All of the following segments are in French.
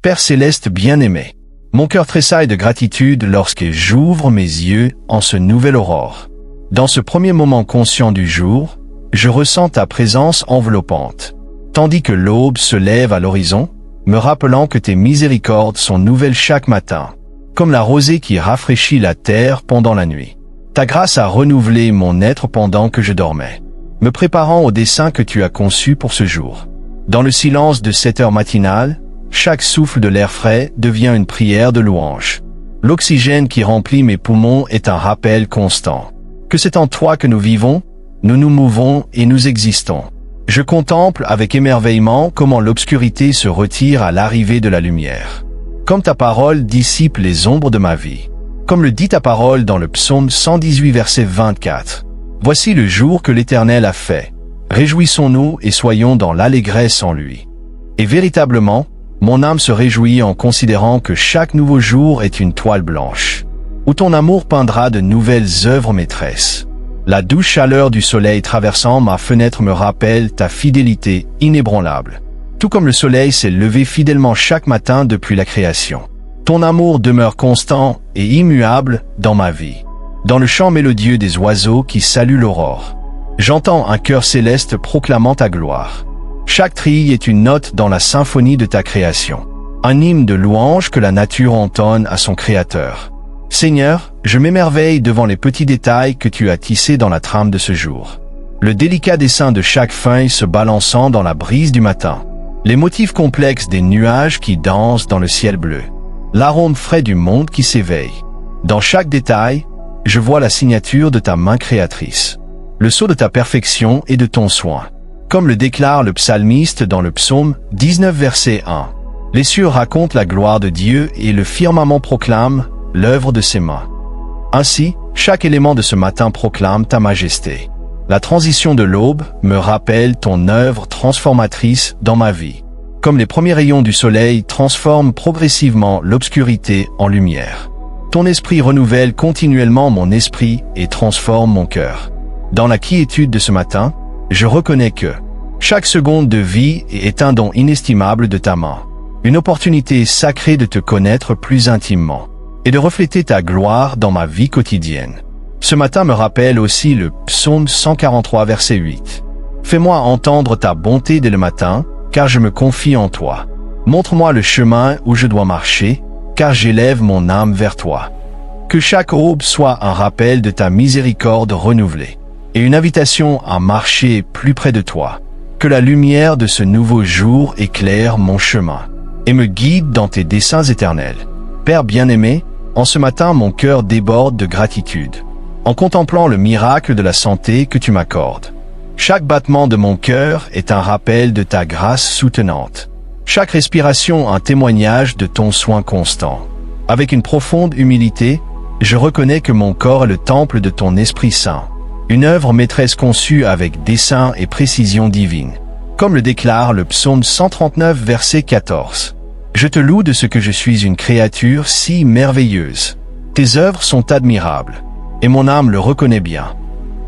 Père céleste bien-aimé, mon cœur tressaille de gratitude lorsque j'ouvre mes yeux en ce nouvel aurore. Dans ce premier moment conscient du jour, je ressens ta présence enveloppante. Tandis que l'aube se lève à l'horizon, me rappelant que tes miséricordes sont nouvelles chaque matin, comme la rosée qui rafraîchit la terre pendant la nuit. Ta grâce a renouvelé mon être pendant que je dormais, me préparant au dessein que tu as conçu pour ce jour. Dans le silence de cette heure matinale, chaque souffle de l'air frais devient une prière de louange. L'oxygène qui remplit mes poumons est un rappel constant que c'est en toi que nous vivons, nous nous mouvons et nous existons. Je contemple avec émerveillement comment l'obscurité se retire à l'arrivée de la lumière. Comme ta parole dissipe les ombres de ma vie. Comme le dit ta parole dans le psaume 118 verset 24. Voici le jour que l'Éternel a fait. Réjouissons-nous et soyons dans l'allégresse en lui. Et véritablement, mon âme se réjouit en considérant que chaque nouveau jour est une toile blanche, où ton amour peindra de nouvelles œuvres maîtresses. La douce chaleur du soleil traversant ma fenêtre me rappelle ta fidélité inébranlable. Tout comme le soleil s'est levé fidèlement chaque matin depuis la création. Ton amour demeure constant et immuable dans ma vie. Dans le chant mélodieux des oiseaux qui saluent l'aurore, j'entends un chœur céleste proclamant ta gloire. Chaque trille est une note dans la symphonie de ta création. Un hymne de louange que la nature entonne à son Créateur. Seigneur, je m'émerveille devant les petits détails que tu as tissés dans la trame de ce jour. Le délicat dessin de chaque feuille se balançant dans la brise du matin. Les motifs complexes des nuages qui dansent dans le ciel bleu. L'arôme frais du monde qui s'éveille. Dans chaque détail, je vois la signature de ta main créatrice. Le sceau de ta perfection et de ton soin. Comme le déclare le psalmiste dans le psaume 19 verset 1. Les cieux racontent la gloire de Dieu et le firmament proclame l'œuvre de ses mains. Ainsi, chaque élément de ce matin proclame ta majesté. La transition de l'aube me rappelle ton œuvre transformatrice dans ma vie. Comme les premiers rayons du soleil transforment progressivement l'obscurité en lumière. Ton esprit renouvelle continuellement mon esprit et transforme mon cœur. Dans la quiétude de ce matin, je reconnais que chaque seconde de vie est un don inestimable de ta main. Une opportunité sacrée de te connaître plus intimement et de refléter ta gloire dans ma vie quotidienne. Ce matin me rappelle aussi le psaume 143 verset 8. Fais-moi entendre ta bonté dès le matin, car je me confie en toi. Montre-moi le chemin où je dois marcher, car j'élève mon âme vers toi. Que chaque aube soit un rappel de ta miséricorde renouvelée, et une invitation à marcher plus près de toi. Que la lumière de ce nouveau jour éclaire mon chemin, et me guide dans tes desseins éternels. Père bien-aimé, en ce matin mon cœur déborde de gratitude, en contemplant le miracle de la santé que tu m'accordes. Chaque battement de mon cœur est un rappel de ta grâce soutenante. Chaque respiration un témoignage de ton soin constant. Avec une profonde humilité, je reconnais que mon corps est le temple de ton Esprit Saint, une œuvre maîtresse conçue avec dessein et précision divine. Comme le déclare le psaume 139 verset 14. Je te loue de ce que je suis une créature si merveilleuse. Tes œuvres sont admirables, et mon âme le reconnaît bien.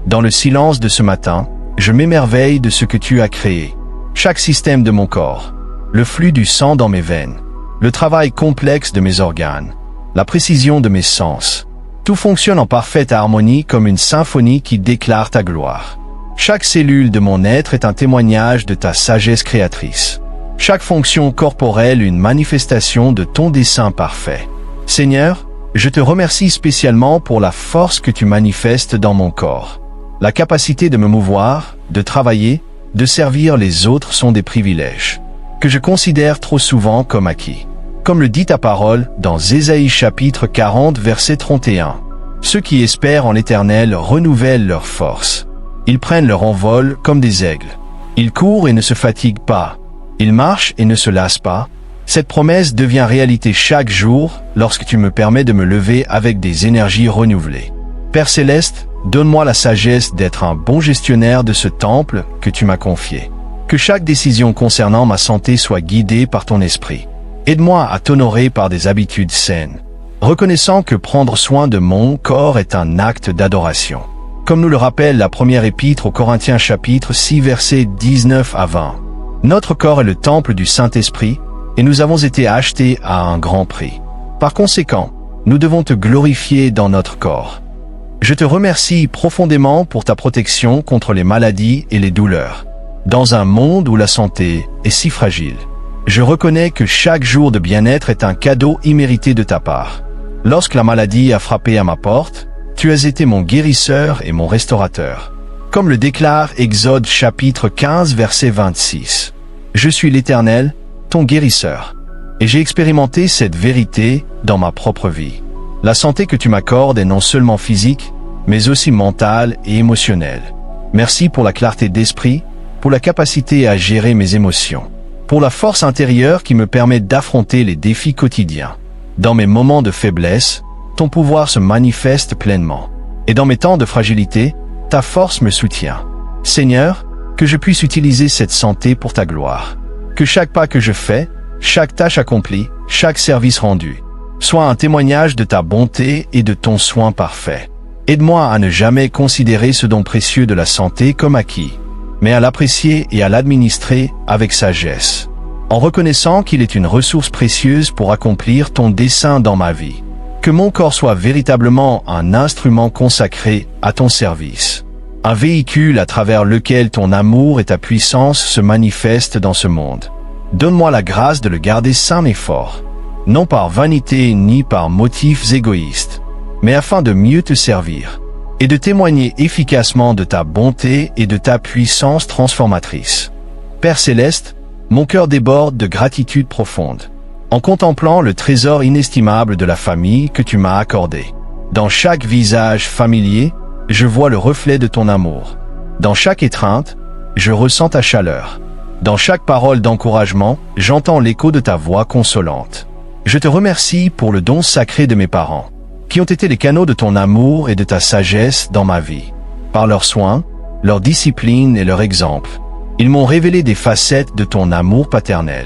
Dans le silence de ce matin, je m'émerveille de ce que tu as créé. Chaque système de mon corps, le flux du sang dans mes veines, le travail complexe de mes organes, la précision de mes sens. Tout fonctionne en parfaite harmonie comme une symphonie qui déclare ta gloire. Chaque cellule de mon être est un témoignage de ta sagesse créatrice. Chaque fonction corporelle une manifestation de ton dessein parfait. Seigneur, je te remercie spécialement pour la force que tu manifestes dans mon corps. La capacité de me mouvoir, de travailler, de servir les autres sont des privilèges que je considère trop souvent comme acquis. Comme le dit ta parole dans Ésaïe chapitre 40 verset 31. Ceux qui espèrent en l'Éternel renouvellent leur force. Ils prennent leur envol comme des aigles. Ils courent et ne se fatiguent pas. Ils marchent et ne se lassent pas. Cette promesse devient réalité chaque jour lorsque tu me permets de me lever avec des énergies renouvelées. Père céleste, donne-moi la sagesse d'être un bon gestionnaire de ce temple que tu m'as confié. Que chaque décision concernant ma santé soit guidée par ton esprit. Aide-moi à t'honorer par des habitudes saines, reconnaissant que prendre soin de mon corps est un acte d'adoration. Comme nous le rappelle la première épître aux Corinthiens chapitre 6 versets 19 à 20. Notre corps est le temple du Saint-Esprit, et nous avons été achetés à un grand prix. Par conséquent, nous devons te glorifier dans notre corps. Je te remercie profondément pour ta protection contre les maladies et les douleurs. Dans un monde où la santé est si fragile, je reconnais que chaque jour de bien-être est un cadeau immérité de ta part. Lorsque la maladie a frappé à ma porte, tu as été mon guérisseur et mon restaurateur. Comme le déclare Exode chapitre 15 verset 26. Je suis l'Éternel, ton guérisseur. Et j'ai expérimenté cette vérité dans ma propre vie. La santé que tu m'accordes est non seulement physique, mais aussi mentale et émotionnelle. Merci pour la clarté d'esprit, pour la capacité à gérer mes émotions, pour la force intérieure qui me permet d'affronter les défis quotidiens. Dans mes moments de faiblesse, ton pouvoir se manifeste pleinement. Et dans mes temps de fragilité, ta force me soutient. Seigneur, que je puisse utiliser cette santé pour ta gloire. Que chaque pas que je fais, chaque tâche accomplie, chaque service rendu, soit un témoignage de ta bonté et de ton soin parfait. Aide-moi à ne jamais considérer ce don précieux de la santé comme acquis, mais à l'apprécier et à l'administrer avec sagesse, en reconnaissant qu'il est une ressource précieuse pour accomplir ton dessein dans ma vie. Que mon corps soit véritablement un instrument consacré à ton service, un véhicule à travers lequel ton amour et ta puissance se manifestent dans ce monde. Donne-moi la grâce de le garder sain et fort, non par vanité ni par motifs égoïstes, mais afin de mieux te servir et de témoigner efficacement de ta bonté et de ta puissance transformatrice. Père céleste, mon cœur déborde de gratitude profonde, en contemplant le trésor inestimable de la famille que tu m'as accordé. Dans chaque visage familier, je vois le reflet de ton amour. Dans chaque étreinte, je ressens ta chaleur. Dans chaque parole d'encouragement, j'entends l'écho de ta voix consolante. Je te remercie pour le don sacré de mes parents, qui ont été les canaux de ton amour et de ta sagesse dans ma vie. Par leurs soins, leur discipline et leur exemple, ils m'ont révélé des facettes de ton amour paternel,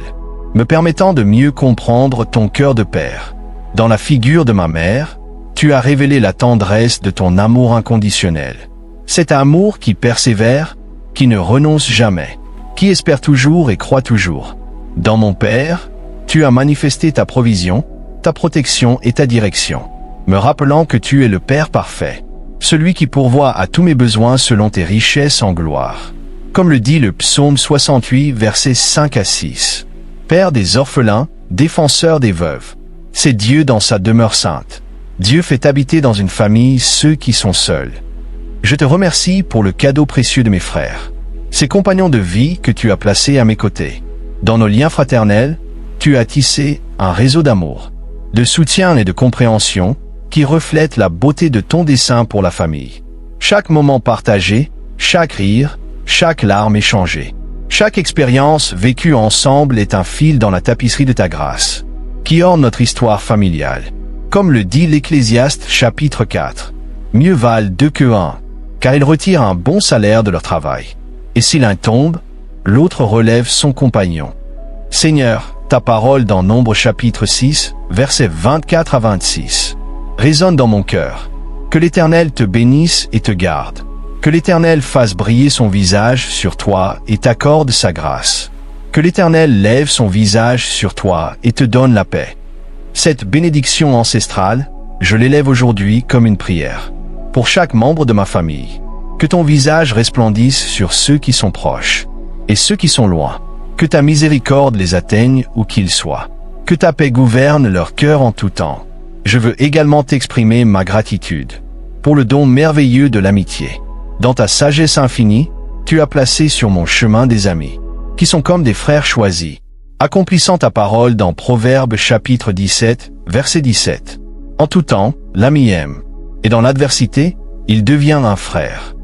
me permettant de mieux comprendre ton cœur de père. Dans la figure de ma mère, tu as révélé la tendresse de ton amour inconditionnel. Cet amour qui persévère, qui ne renonce jamais, qui espère toujours et croit toujours. Dans mon père, tu as manifesté ta provision, ta protection et ta direction, me rappelant que tu es le Père parfait, celui qui pourvoit à tous mes besoins selon tes richesses en gloire. Comme le dit le psaume 68, versets 5 à 6. Père des orphelins, défenseur des veuves, c'est Dieu dans sa demeure sainte. Dieu fait habiter dans une famille ceux qui sont seuls. Je te remercie pour le cadeau précieux de mes frères, ces compagnons de vie que tu as placés à mes côtés. Dans nos liens fraternels, tu as tissé un réseau d'amour, de soutien et de compréhension qui reflète la beauté de ton dessein pour la famille. Chaque moment partagé, chaque rire, chaque larme échangée, chaque expérience vécue ensemble est un fil dans la tapisserie de ta grâce, qui orne notre histoire familiale. Comme le dit l'Ecclésiaste chapitre 4, mieux valent deux que un, car ils retirent un bon salaire de leur travail. Et si l'un tombe, l'autre relève son compagnon. Seigneur, ta parole dans Nombre chapitre 6, versets 24 à 26, résonne dans mon cœur. Que l'Éternel te bénisse et te garde. Que l'Éternel fasse briller son visage sur toi et t'accorde sa grâce. Que l'Éternel lève son visage sur toi et te donne la paix. Cette bénédiction ancestrale, je l'élève aujourd'hui comme une prière. Pour chaque membre de ma famille, que ton visage resplendisse sur ceux qui sont proches et ceux qui sont loin. Que ta miséricorde les atteigne où qu'ils soient. Que ta paix gouverne leur cœur en tout temps. Je veux également t'exprimer ma gratitude pour le don merveilleux de l'amitié. Dans ta sagesse infinie, tu as placé sur mon chemin des amis, qui sont comme des frères choisis, accomplissant ta parole dans Proverbes chapitre 17, verset 17. En tout temps, l'ami aime, et dans l'adversité, il devient un frère.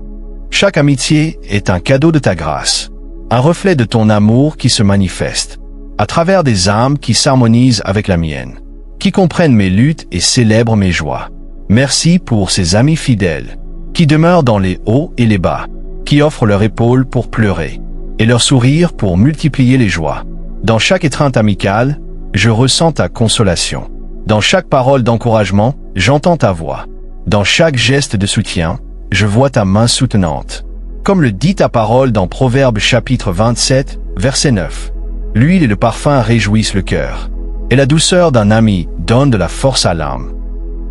Chaque amitié est un cadeau de ta grâce, un reflet de ton amour qui se manifeste, à travers des âmes qui s'harmonisent avec la mienne, qui comprennent mes luttes et célèbrent mes joies. Merci pour ces amis fidèles, qui demeurent dans les hauts et les bas, qui offrent leur épaule pour pleurer, et leur sourire pour multiplier les joies. Dans chaque étreinte amicale, je ressens ta consolation. Dans chaque parole d'encouragement, j'entends ta voix. Dans chaque geste de soutien, je vois ta main soutenante. Comme le dit ta parole dans Proverbes chapitre 27, verset 9. L'huile et le parfum réjouissent le cœur, et la douceur d'un ami donne de la force à l'âme.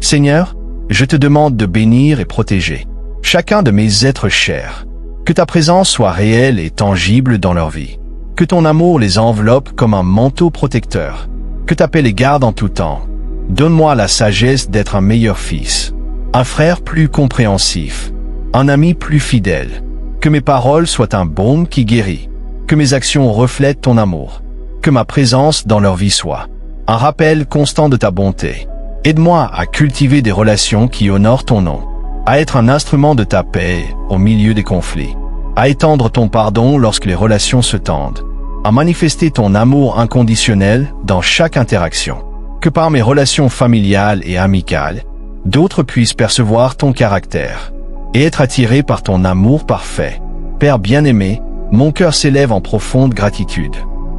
Seigneur, je te demande de bénir et protéger chacun de mes êtres chers. Que ta présence soit réelle et tangible dans leur vie. Que ton amour les enveloppe comme un manteau protecteur. Que ta paix les garde en tout temps. Donne-moi la sagesse d'être un meilleur fils, un frère plus compréhensif, un ami plus fidèle. Que mes paroles soient un baume qui guérit. Que mes actions reflètent ton amour. Que ma présence dans leur vie soit un rappel constant de ta bonté. Aide-moi à cultiver des relations qui honorent ton nom, à être un instrument de ta paix au milieu des conflits, à étendre ton pardon lorsque les relations se tendent, à manifester ton amour inconditionnel dans chaque interaction. Que par mes relations familiales et amicales, d'autres puissent percevoir ton caractère et être attirés par ton amour parfait. Père bien-aimé, mon cœur s'élève en profonde gratitude,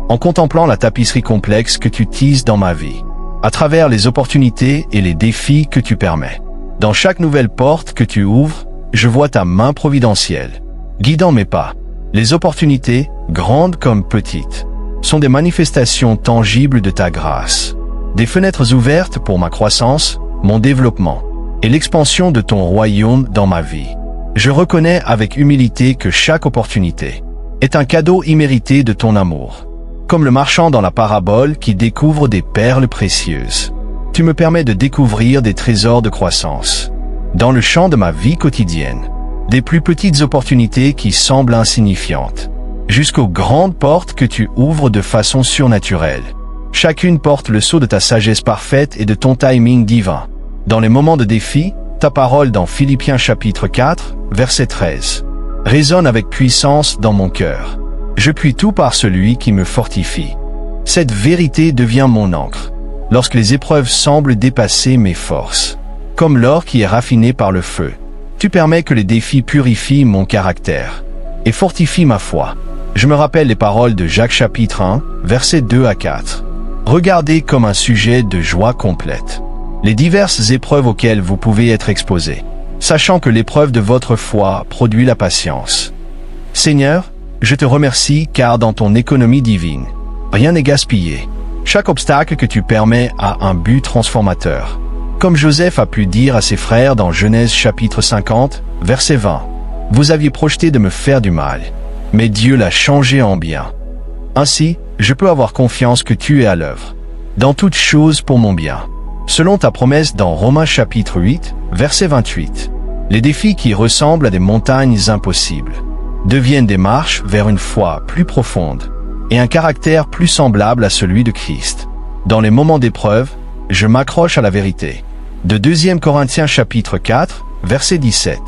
en contemplant la tapisserie complexe que tu tisses dans ma vie, à travers les opportunités et les défis que tu permets. Dans chaque nouvelle porte que tu ouvres, je vois ta main providentielle, guidant mes pas. Les opportunités, grandes comme petites, sont des manifestations tangibles de ta grâce. Des fenêtres ouvertes pour ma croissance, mon développement et l'expansion de ton royaume dans ma vie. Je reconnais avec humilité que chaque opportunité est un cadeau immérité de ton amour. Comme le marchand dans la parabole qui découvre des perles précieuses, tu me permets de découvrir des trésors de croissance. Dans le champ de ma vie quotidienne, des plus petites opportunités qui semblent insignifiantes, jusqu'aux grandes portes que tu ouvres de façon surnaturelle. Chacune porte le sceau de ta sagesse parfaite et de ton timing divin. Dans les moments de défi, ta parole dans Philippiens chapitre 4, verset 13, résonne avec puissance dans mon cœur. Je puis tout par celui qui me fortifie. Cette vérité devient mon encre lorsque les épreuves semblent dépasser mes forces. Comme l'or qui est raffiné par le feu, tu permets que les défis purifient mon caractère et fortifient ma foi. Je me rappelle les paroles de Jacques chapitre 1, versets 2 à 4. Regardez comme un sujet de joie complète les diverses épreuves auxquelles vous pouvez être exposés, sachant que l'épreuve de votre foi produit la patience. Seigneur, je te remercie car dans ton économie divine, rien n'est gaspillé. Chaque obstacle que tu permets a un but transformateur. Comme Joseph a pu dire à ses frères dans Genèse chapitre 50, verset 20, « Vous aviez projeté de me faire du mal, mais Dieu l'a changé en bien. » Ainsi, je peux avoir confiance que tu es à l'œuvre, dans toutes choses pour mon bien. Selon ta promesse dans Romains chapitre 8, verset 28, les défis qui ressemblent à des montagnes impossibles deviennent des marches vers une foi plus profonde et un caractère plus semblable à celui de Christ. Dans les moments d'épreuve, je m'accroche à la vérité. De 2 Corinthiens chapitre 4, verset 17.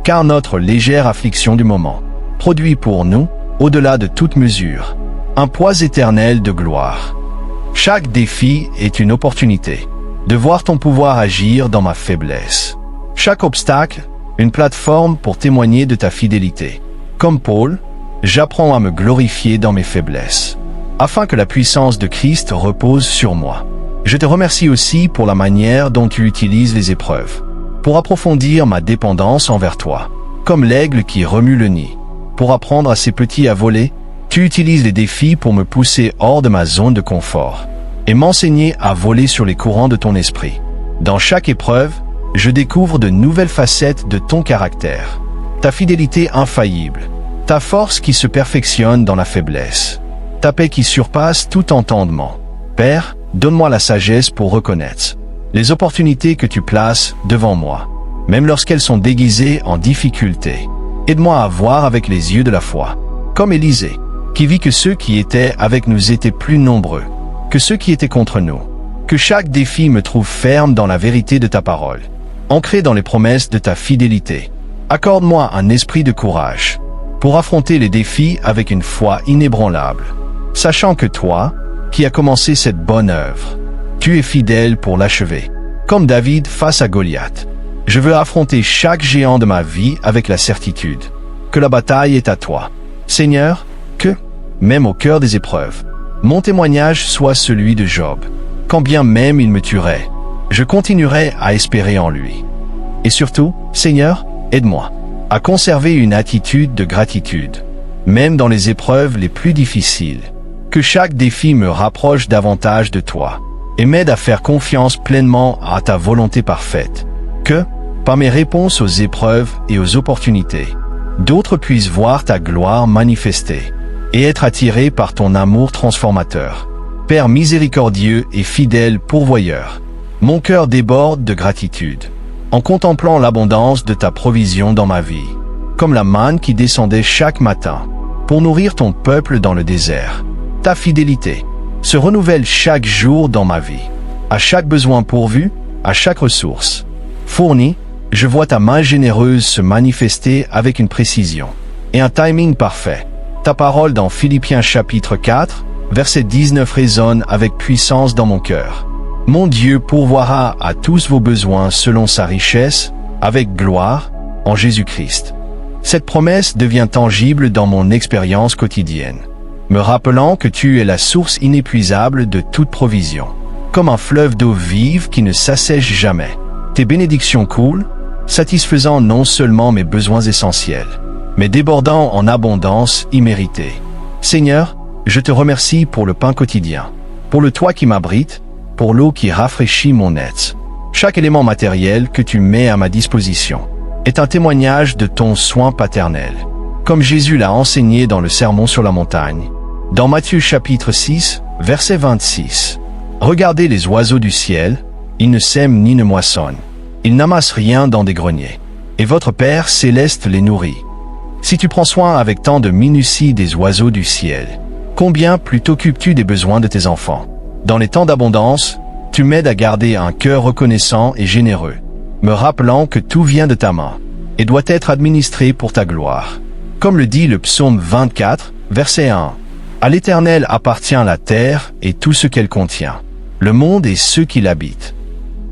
Car notre légère affliction du moment produit pour nous, au-delà de toute mesure, un poids éternel de gloire. Chaque défi est une opportunité de voir ton pouvoir agir dans ma faiblesse. Chaque obstacle, une plateforme pour témoigner de ta fidélité. Comme Paul, j'apprends à me glorifier dans mes faiblesses, afin que la puissance de Christ repose sur moi. Je te remercie aussi pour la manière dont tu utilises les épreuves, pour approfondir ma dépendance envers toi. Comme l'aigle qui remue le nid, pour apprendre à ses petits à voler, tu utilises les défis pour me pousser hors de ma zone de confort et m'enseigner à voler sur les courants de ton esprit. Dans chaque épreuve, je découvre de nouvelles facettes de ton caractère, ta fidélité infaillible, ta force qui se perfectionne dans la faiblesse, ta paix qui surpasse tout entendement. Père, donne-moi la sagesse pour reconnaître les opportunités que tu places devant moi, même lorsqu'elles sont déguisées en difficulté. Aide-moi à voir avec les yeux de la foi, comme Élisée, qui vit que ceux qui étaient avec nous étaient plus nombreux que ceux qui étaient contre nous. Que chaque défi me trouve ferme dans la vérité de ta parole, ancré dans les promesses de ta fidélité. Accorde-moi un esprit de courage pour affronter les défis avec une foi inébranlable, sachant que toi, qui as commencé cette bonne œuvre, tu es fidèle pour l'achever. Comme David face à Goliath, je veux affronter chaque géant de ma vie avec la certitude que la bataille est à toi. Seigneur, que, même au cœur des épreuves, mon témoignage soit celui de Job. Quand bien même il me tuerait, je continuerai à espérer en lui. Et surtout, Seigneur, aide-moi à conserver une attitude de gratitude, même dans les épreuves les plus difficiles. Que chaque défi me rapproche davantage de toi et m'aide à faire confiance pleinement à ta volonté parfaite. Que, par mes réponses aux épreuves et aux opportunités, d'autres puissent voir ta gloire manifestée et être attirés par ton amour transformateur. Père miséricordieux et fidèle pourvoyeur, mon cœur déborde de gratitude en contemplant l'abondance de ta provision dans ma vie, comme la manne qui descendait chaque matin pour nourrir ton peuple dans le désert. Ta fidélité se renouvelle chaque jour dans ma vie. À chaque besoin pourvu, à chaque ressource fournie, je vois ta main généreuse se manifester avec une précision et un timing parfait. Ta parole dans Philippiens chapitre 4, verset 19 résonne avec puissance dans mon cœur. Mon Dieu pourvoira à tous vos besoins selon sa richesse, avec gloire, en Jésus-Christ. Cette promesse devient tangible dans mon expérience quotidienne, me rappelant que tu es la source inépuisable de toute provision, comme un fleuve d'eau vive qui ne s'assèche jamais. Tes bénédictions coulent, satisfaisant non seulement mes besoins essentiels, mais débordant en abondance imméritée. Seigneur, je te remercie pour le pain quotidien, pour le toit qui m'abrite, pour l'eau qui rafraîchit mon être. Chaque élément matériel que tu mets à ma disposition est un témoignage de ton soin paternel, comme Jésus l'a enseigné dans le Sermon sur la montagne. Dans Matthieu chapitre 6, verset 26. Regardez les oiseaux du ciel, ils ne sèment ni ne moissonnent, ils n'amassent rien dans des greniers, et votre Père céleste les nourrit. Si tu prends soin avec tant de minutie des oiseaux du ciel, combien plus t'occupes-tu des besoins de tes enfants? Dans les temps d'abondance, tu m'aides à garder un cœur reconnaissant et généreux, me rappelant que tout vient de ta main et doit être administré pour ta gloire. Comme le dit le psaume 24, verset 1. À l'Éternel appartient la terre et tout ce qu'elle contient, le monde et ceux qui l'habitent.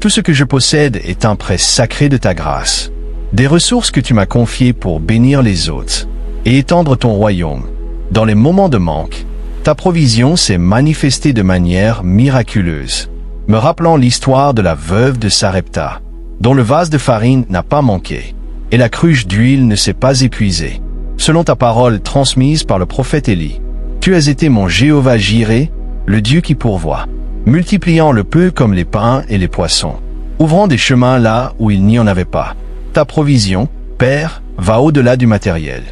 Tout ce que je possède est un prêt sacré de ta grâce, des ressources que tu m'as confiées pour bénir les autres et étendre ton royaume. Dans les moments de manque, ta provision s'est manifestée de manière miraculeuse, me rappelant l'histoire de la veuve de Sarepta, dont le vase de farine n'a pas manqué, et la cruche d'huile ne s'est pas épuisée. Selon ta parole transmise par le prophète Élie, tu as été mon Jéhovah Jireh, le Dieu qui pourvoit, multipliant le peu comme les pains et les poissons, ouvrant des chemins là où il n'y en avait pas. Ta provision, Père, va au-delà du matériel.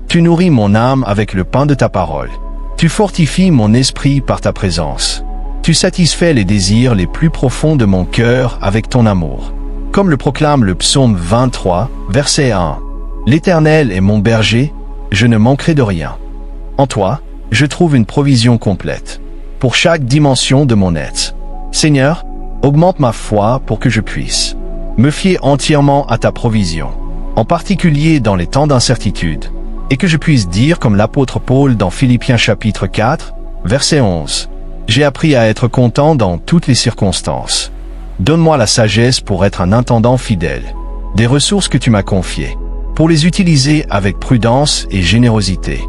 Tu nourris mon âme avec le pain de ta parole. Tu fortifies mon esprit par ta présence. Tu satisfais les désirs les plus profonds de mon cœur avec ton amour. Comme le proclame le psaume 23, verset 1. L'Éternel est mon berger, je ne manquerai de rien. En toi, je trouve une provision complète, pour chaque dimension de mon être. Seigneur, augmente ma foi pour que je puisse me fier entièrement à ta provision, en particulier dans les temps d'incertitude, et que je puisse dire comme l'apôtre Paul dans Philippiens chapitre 4, verset 11. J'ai appris à être content dans toutes les circonstances. Donne-moi la sagesse pour être un intendant fidèle, des ressources que tu m'as confiées, pour les utiliser avec prudence et générosité.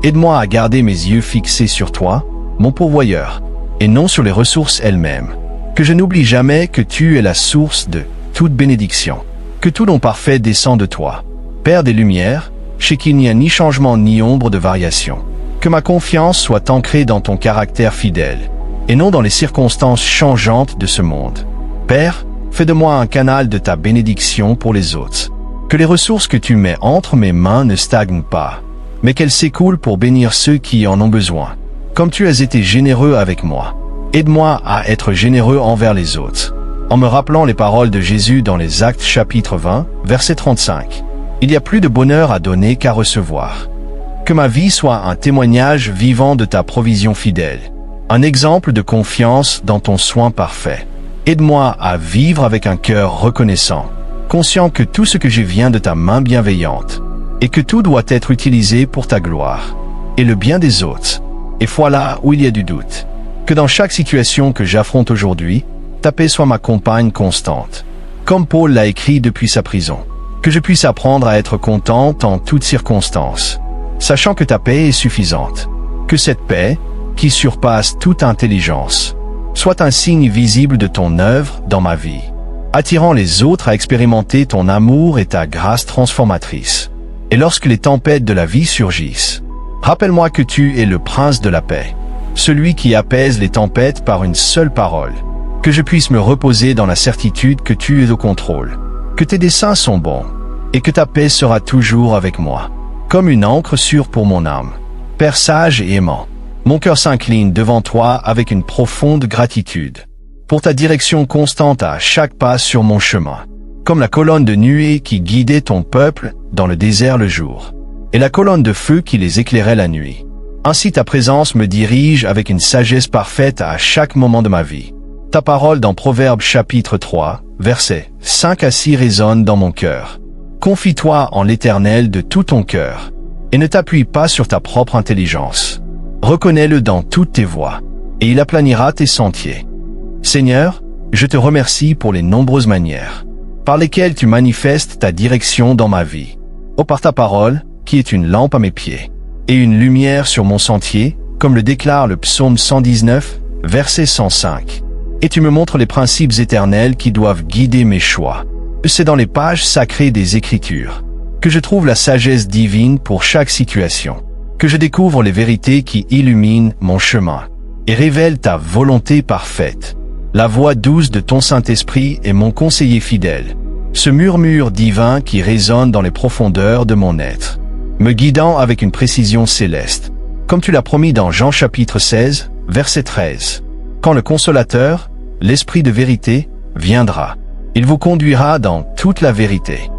Aide-moi à garder mes yeux fixés sur toi, mon pourvoyeur, et non sur les ressources elles-mêmes. Que je n'oublie jamais que tu es la source de toute bénédiction, que tout don parfait descend de toi. Père des Lumières, chez qui il n'y a ni changement ni ombre de variation. Que ma confiance soit ancrée dans ton caractère fidèle, et non dans les circonstances changeantes de ce monde. Père, fais de moi un canal de ta bénédiction pour les autres. Que les ressources que tu mets entre mes mains ne stagnent pas, mais qu'elles s'écoulent pour bénir ceux qui en ont besoin. Comme tu as été généreux avec moi, aide-moi à être généreux envers les autres, en me rappelant les paroles de Jésus dans les Actes chapitre 20, verset 35. Il y a plus de bonheur à donner qu'à recevoir. Que ma vie soit un témoignage vivant de ta provision fidèle, un exemple de confiance dans ton soin parfait. Aide-moi à vivre avec un cœur reconnaissant, conscient que tout ce que j'ai vient de ta main bienveillante, et que tout doit être utilisé pour ta gloire, et le bien des autres. Et voilà où il y a du doute. Que dans chaque situation que j'affronte aujourd'hui, ta paix soit ma compagne constante. Comme Paul l'a écrit depuis sa prison. Que je puisse apprendre à être contente en toutes circonstances, sachant que ta paix est suffisante. Que cette paix, qui surpasse toute intelligence, soit un signe visible de ton œuvre dans ma vie, attirant les autres à expérimenter ton amour et ta grâce transformatrice. Et lorsque les tempêtes de la vie surgissent, rappelle-moi que tu es le prince de la paix, celui qui apaise les tempêtes par une seule parole. Que je puisse me reposer dans la certitude que tu es au contrôle, que tes desseins sont bons, et que ta paix sera toujours avec moi, comme une ancre sûre pour mon âme. Père sage et aimant, mon cœur s'incline devant toi avec une profonde gratitude, pour ta direction constante à chaque pas sur mon chemin, comme la colonne de nuée qui guidait ton peuple dans le désert le jour, et la colonne de feu qui les éclairait la nuit. Ainsi ta présence me dirige avec une sagesse parfaite à chaque moment de ma vie. Ta parole dans Proverbes chapitre 3, versets 5 à 6 résonne dans mon cœur. Confie-toi en l'Éternel de tout ton cœur, et ne t'appuie pas sur ta propre intelligence. Reconnais-le dans toutes tes voies, et il aplanira tes sentiers. Seigneur, je te remercie pour les nombreuses manières par lesquelles tu manifestes ta direction dans ma vie. Ô par ta parole, qui est une lampe à mes pieds, et une lumière sur mon sentier, comme le déclare le psaume 119, verset 105. Et tu me montres les principes éternels qui doivent guider mes choix. C'est dans les pages sacrées des Écritures que je trouve la sagesse divine pour chaque situation, que je découvre les vérités qui illuminent mon chemin et révèlent ta volonté parfaite. La voix douce de ton Saint-Esprit est mon conseiller fidèle, ce murmure divin qui résonne dans les profondeurs de mon être, me guidant avec une précision céleste, comme tu l'as promis dans Jean chapitre 16, verset 13. Quand le Consolateur, l'Esprit de vérité, viendra, il vous conduira dans toute la vérité.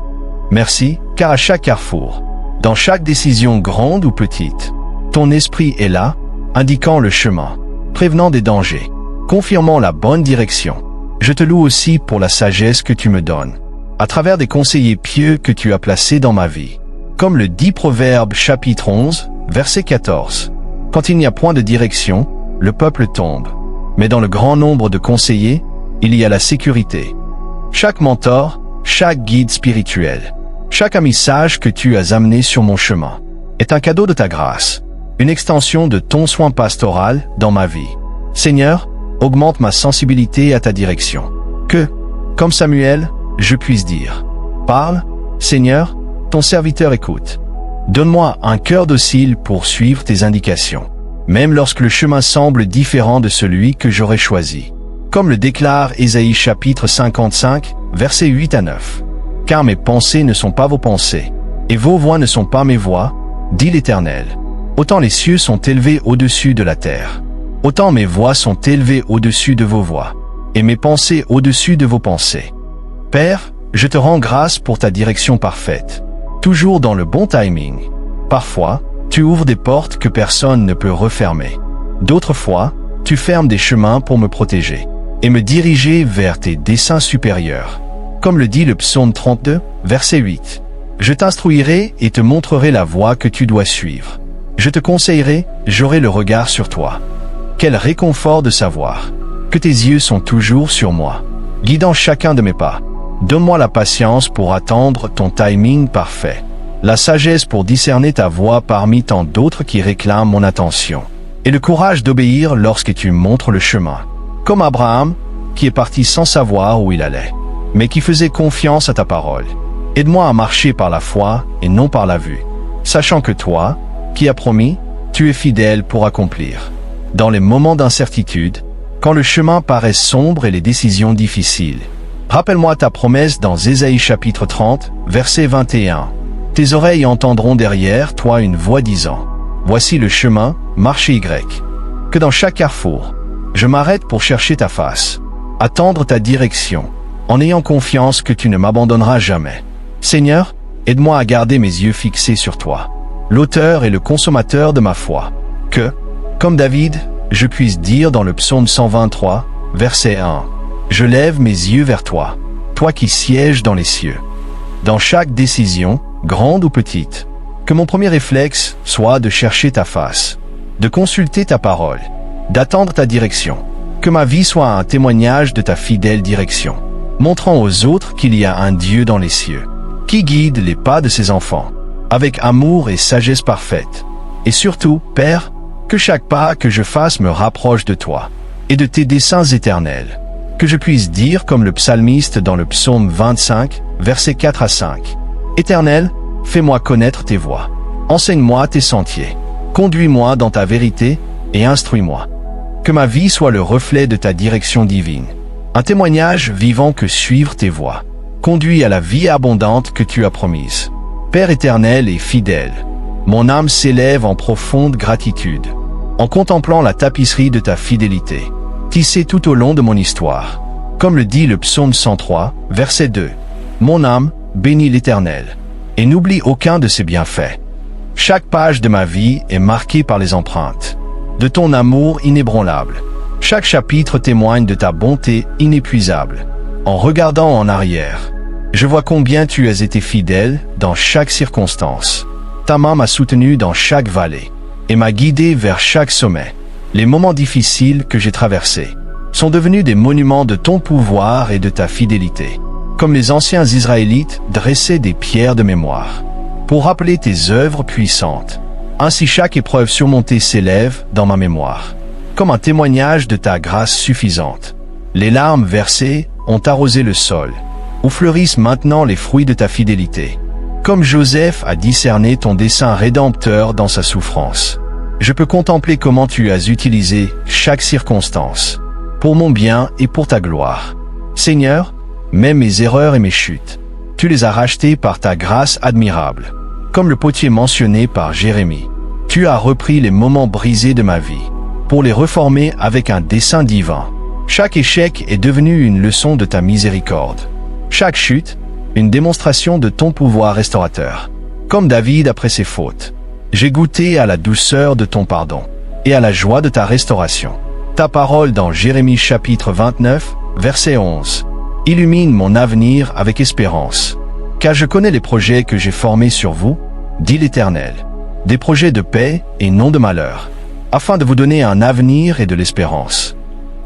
Merci, car à chaque carrefour, dans chaque décision grande ou petite, ton Esprit est là, indiquant le chemin, prévenant des dangers, confirmant la bonne direction. Je te loue aussi pour la sagesse que tu me donnes, à travers des conseillers pieux que tu as placés dans ma vie. Comme le dit Proverbe chapitre 11, verset 14. Quand il n'y a point de direction, le peuple tombe. Mais dans le grand nombre de conseillers, il y a la sécurité. Chaque mentor, chaque guide spirituel, chaque ami sage que tu as amené sur mon chemin, est un cadeau de ta grâce, une extension de ton soin pastoral dans ma vie. Seigneur, augmente ma sensibilité à ta direction. Que, comme Samuel, je puisse dire: parle, Seigneur, ton serviteur écoute. Donne-moi un cœur docile pour suivre tes indications, même lorsque le chemin semble différent de celui que j'aurais choisi. Comme le déclare Ésaïe chapitre 55, versets 8 à 9. Car mes pensées ne sont pas vos pensées, et vos voies ne sont pas mes voies, dit l'Éternel. Autant les cieux sont élevés au-dessus de la terre, autant mes voies sont élevées au-dessus de vos voies, et mes pensées au-dessus de vos pensées. Père, je te rends grâce pour ta direction parfaite, toujours dans le bon timing. Parfois, tu ouvres des portes que personne ne peut refermer. D'autres fois, tu fermes des chemins pour me protéger et me diriger vers tes desseins supérieurs. Comme le dit le psaume 32, verset 8. Je t'instruirai et te montrerai la voie que tu dois suivre. Je te conseillerai, j'aurai le regard sur toi. Quel réconfort de savoir que tes yeux sont toujours sur moi, guidant chacun de mes pas. Donne-moi la patience pour attendre ton timing parfait, la sagesse pour discerner ta voix parmi tant d'autres qui réclament mon attention, et le courage d'obéir lorsque tu montres le chemin. Comme Abraham, qui est parti sans savoir où il allait, mais qui faisait confiance à ta parole. Aide-moi à marcher par la foi et non par la vue, sachant que toi, qui as promis, tu es fidèle pour accomplir. Dans les moments d'incertitude, quand le chemin paraît sombre et les décisions difficiles, rappelle-moi ta promesse dans Ésaïe chapitre 30, verset 21. Tes oreilles entendront derrière toi une voix disant: voici le chemin, marchez Y. Que dans chaque carrefour, je m'arrête pour chercher ta face, attendre ta direction, en ayant confiance que tu ne m'abandonneras jamais. Seigneur, aide-moi à garder mes yeux fixés sur toi, l'auteur et le consommateur de ma foi. Que, comme David, je puisse dire dans le psaume 123, verset 1, je lève mes yeux vers toi, toi qui sièges dans les cieux. Dans chaque décision, grande ou petite, que mon premier réflexe soit de chercher ta face, de consulter ta parole, d'attendre ta direction. Que ma vie soit un témoignage de ta fidèle direction, montrant aux autres qu'il y a un Dieu dans les cieux, qui guide les pas de ses enfants, avec amour et sagesse parfaite. Et surtout, Père, que chaque pas que je fasse me rapproche de toi, et de tes desseins éternels. Que je puisse dire comme le psalmiste dans le psaume 25, versets 4 à 5. Éternel, fais-moi connaître tes voies. Enseigne-moi tes sentiers. Conduis-moi dans ta vérité, et instruis-moi. Que ma vie soit le reflet de ta direction divine. Un témoignage vivant que suivre tes voies conduit à la vie abondante que tu as promise. Père éternel et fidèle, mon âme s'élève en profonde gratitude, en contemplant la tapisserie de ta fidélité, tissée tout au long de mon histoire. Comme le dit le psaume 103, verset 2. Mon âme bénit l'Éternel, et n'oublie aucun de ses bienfaits. Chaque page de ma vie est marquée par les empreintes de ton amour inébranlable. Chaque chapitre témoigne de ta bonté inépuisable. En regardant en arrière, je vois combien tu as été fidèle dans chaque circonstance. Ta main m'a soutenu dans chaque vallée et m'a guidé vers chaque sommet. Les moments difficiles que j'ai traversés sont devenus des monuments de ton pouvoir et de ta fidélité. Comme les anciens Israélites dressaient des pierres de mémoire pour rappeler tes œuvres puissantes. Ainsi chaque épreuve surmontée s'élève dans ma mémoire, comme un témoignage de ta grâce suffisante. Les larmes versées ont arrosé le sol, où fleurissent maintenant les fruits de ta fidélité. Comme Joseph a discerné ton dessein rédempteur dans sa souffrance, je peux contempler comment tu as utilisé chaque circonstance, pour mon bien et pour ta gloire. Seigneur, même mes erreurs et mes chutes, tu les as rachetées par ta grâce admirable. Comme le potier mentionné par Jérémie, tu as repris les moments brisés de ma vie, pour les reformer avec un dessein divin. Chaque échec est devenu une leçon de ta miséricorde. Chaque chute, une démonstration de ton pouvoir restaurateur. Comme David après ses fautes, j'ai goûté à la douceur de ton pardon et à la joie de ta restauration. Ta parole dans Jérémie chapitre 29, verset 11, illumine mon avenir avec espérance. Car je connais les projets que j'ai formés sur vous, dit l'Éternel, des projets de paix et non de malheur, afin de vous donner un avenir et de l'espérance.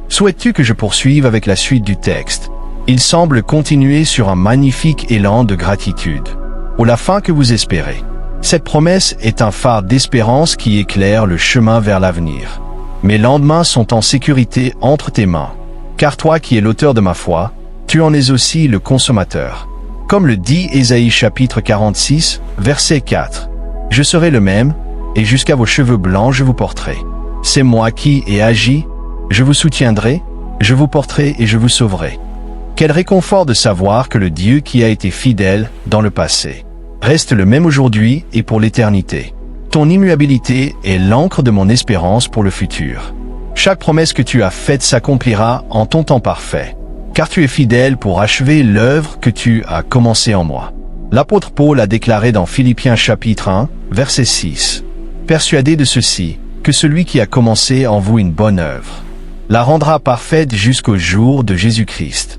Souhaites-tu que je poursuive avec la suite du texte? Il semble continuer sur un magnifique élan de gratitude, ou la fin que vous espérez. Cette promesse est un phare d'espérance qui éclaire le chemin vers l'avenir. Mes lendemains sont en sécurité entre tes mains, car toi qui es l'auteur de ma foi, tu en es aussi le consommateur. Comme le dit Ésaïe chapitre 46, verset 4, « Je serai le même, et jusqu'à vos cheveux blancs je vous porterai. C'est moi qui ai agi, je vous soutiendrai, je vous porterai et je vous sauverai. » Quel réconfort de savoir que le Dieu qui a été fidèle dans le passé reste le même aujourd'hui et pour l'éternité. Ton immuabilité est l'encre de mon espérance pour le futur. Chaque promesse que tu as faite s'accomplira en ton temps parfait, car tu es fidèle pour achever l'œuvre que tu as commencée en moi. L'apôtre Paul a déclaré dans Philippiens chapitre 1, verset 6, « Persuadé de ceci, que celui qui a commencé en vous une bonne œuvre la rendra parfaite jusqu'au jour de Jésus-Christ. »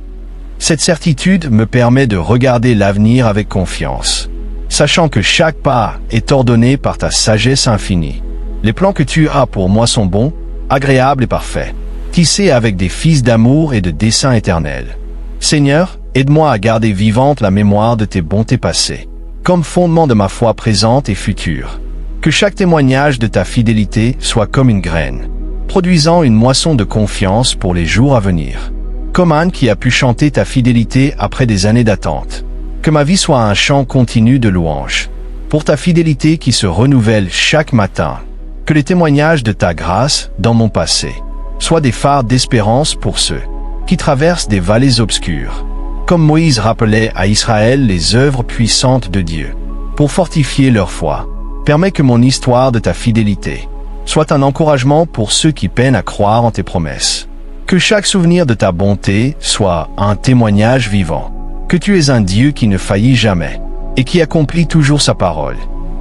Cette certitude me permet de regarder l'avenir avec confiance, sachant que chaque pas est ordonné par ta sagesse infinie. Les plans que tu as pour moi sont bons, agréables et parfaits, tissés avec des fils d'amour et de dessein éternel. Seigneur, aide-moi à garder vivante la mémoire de tes bontés passées, comme fondement de ma foi présente et future. Que chaque témoignage de ta fidélité soit comme une graine, produisant une moisson de confiance pour les jours à venir. Comme Anne qui a pu chanter ta fidélité après des années d'attente. Que ma vie soit un chant continu de louange, pour ta fidélité qui se renouvelle chaque matin. Que les témoignages de ta grâce dans mon passé soient des phares d'espérance pour ceux qui traversent des vallées obscures. Comme Moïse rappelait à Israël les œuvres puissantes de Dieu, pour fortifier leur foi, permets que mon histoire de ta fidélité soit un encouragement pour ceux qui peinent à croire en tes promesses. Que chaque souvenir de ta bonté soit un témoignage vivant, que tu es un Dieu qui ne faillit jamais, et qui accomplit toujours sa parole.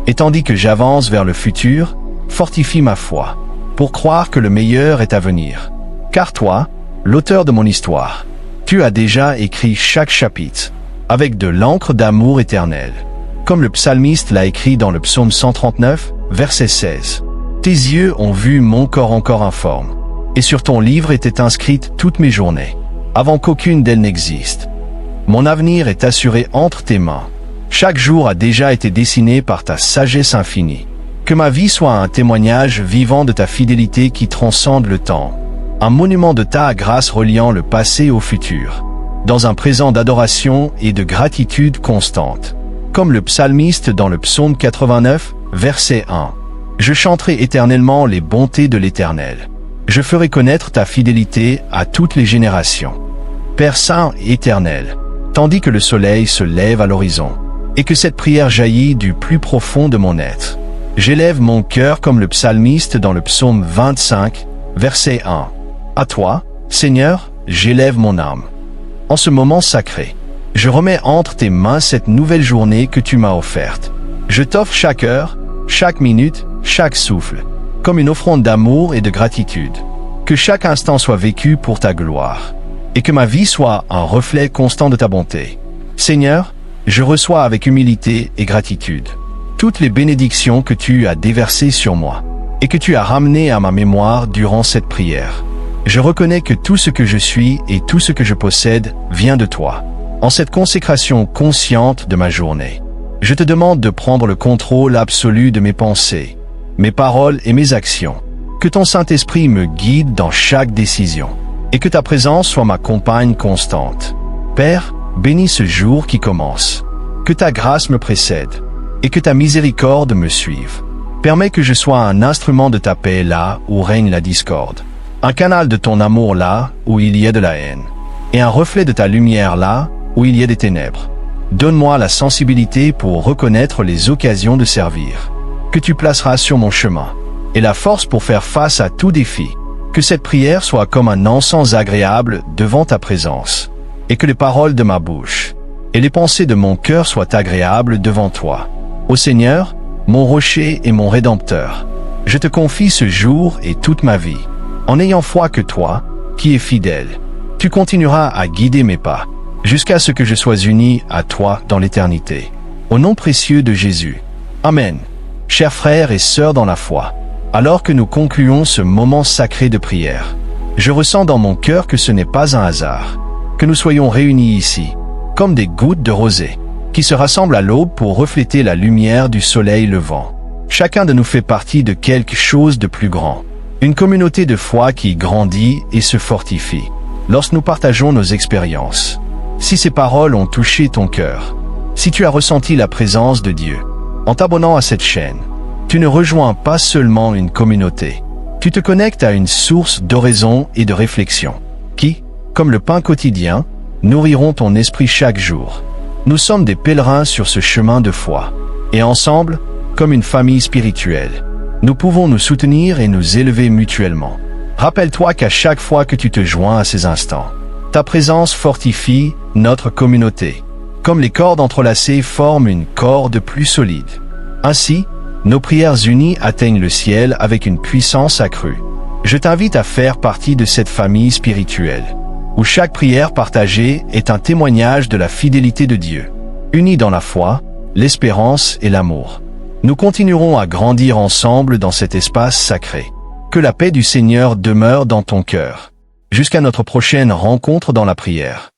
Et tandis que j'avance vers le futur, fortifie ma foi, pour croire que le meilleur est à venir. Car toi, l'auteur de mon histoire, tu as déjà écrit chaque chapitre, avec de l'encre d'amour éternel, comme le psalmiste l'a écrit dans le psaume 139, verset 16. Tes yeux ont vu mon corps encore informe, et sur ton livre étaient inscrites toutes mes journées, avant qu'aucune d'elles n'existe. Mon avenir est assuré entre tes mains. Chaque jour a déjà été dessiné par ta sagesse infinie. Que ma vie soit un témoignage vivant de ta fidélité qui transcende le temps, un monument de ta grâce reliant le passé au futur, dans un présent d'adoration et de gratitude constante. Comme le psalmiste dans le psaume 89, verset 1. Je chanterai éternellement les bontés de l'Éternel. Je ferai connaître ta fidélité à toutes les générations. Père saint et éternel, tandis que le soleil se lève à l'horizon, et que cette prière jaillit du plus profond de mon être, j'élève mon cœur comme le psalmiste dans le psaume 25, verset 1. À toi, Seigneur, j'élève mon âme. En ce moment sacré, je remets entre tes mains cette nouvelle journée que tu m'as offerte. Je t'offre chaque heure, chaque minute, chaque souffle, comme une offrande d'amour et de gratitude. Que chaque instant soit vécu pour ta gloire, et que ma vie soit un reflet constant de ta bonté. Seigneur, je reçois avec humilité et gratitude toutes les bénédictions que tu as déversées sur moi, et que tu as ramenées à ma mémoire durant cette prière. Je reconnais que tout ce que je suis et tout ce que je possède vient de toi. En cette consécration consciente de ma journée, je te demande de prendre le contrôle absolu de mes pensées, mes paroles et mes actions. Que ton Saint-Esprit me guide dans chaque décision, et que ta présence soit ma compagne constante. Père, bénis ce jour qui commence. Que ta grâce me précède, et que ta miséricorde me suive. Permets que je sois un instrument de ta paix là où règne la discorde, un canal de ton amour là où il y a de la haine, et un reflet de ta lumière là où il y a des ténèbres. Donne-moi la sensibilité pour reconnaître les occasions de servir, que tu placeras sur mon chemin, et la force pour faire face à tout défi. Que cette prière soit comme un encens agréable devant ta présence, et que les paroles de ma bouche et les pensées de mon cœur soient agréables devant toi. Ô Seigneur, mon rocher et mon rédempteur, je te confie ce jour et toute ma vie, en ayant foi que toi, qui es fidèle, tu continueras à guider mes pas, jusqu'à ce que je sois uni à toi dans l'éternité. Au nom précieux de Jésus. Amen. Chers frères et sœurs dans la foi, alors que nous concluons ce moment sacré de prière, je ressens dans mon cœur que ce n'est pas un hasard, que nous soyons réunis ici, comme des gouttes de rosée, qui se rassemblent à l'aube pour refléter la lumière du soleil levant. Chacun de nous fait partie de quelque chose de plus grand, une communauté de foi qui grandit et se fortifie, lorsque nous partageons nos expériences. Si ces paroles ont touché ton cœur, si tu as ressenti la présence de Dieu, en t'abonnant à cette chaîne, tu ne rejoins pas seulement une communauté, tu te connectes à une source d'oraison et de réflexion, qui, comme le pain quotidien, nourriront ton esprit chaque jour. Nous sommes des pèlerins sur ce chemin de foi, et ensemble, comme une famille spirituelle, nous pouvons nous soutenir et nous élever mutuellement. Rappelle-toi qu'à chaque fois que tu te joins à ces instants, ta présence fortifie notre communauté, comme les cordes entrelacées forment une corde plus solide. Ainsi, nos prières unies atteignent le ciel avec une puissance accrue. Je t'invite à faire partie de cette famille spirituelle, où chaque prière partagée est un témoignage de la fidélité de Dieu. Unis dans la foi, l'espérance et l'amour, nous continuerons à grandir ensemble dans cet espace sacré. Que la paix du Seigneur demeure dans ton cœur. Jusqu'à notre prochaine rencontre dans la prière.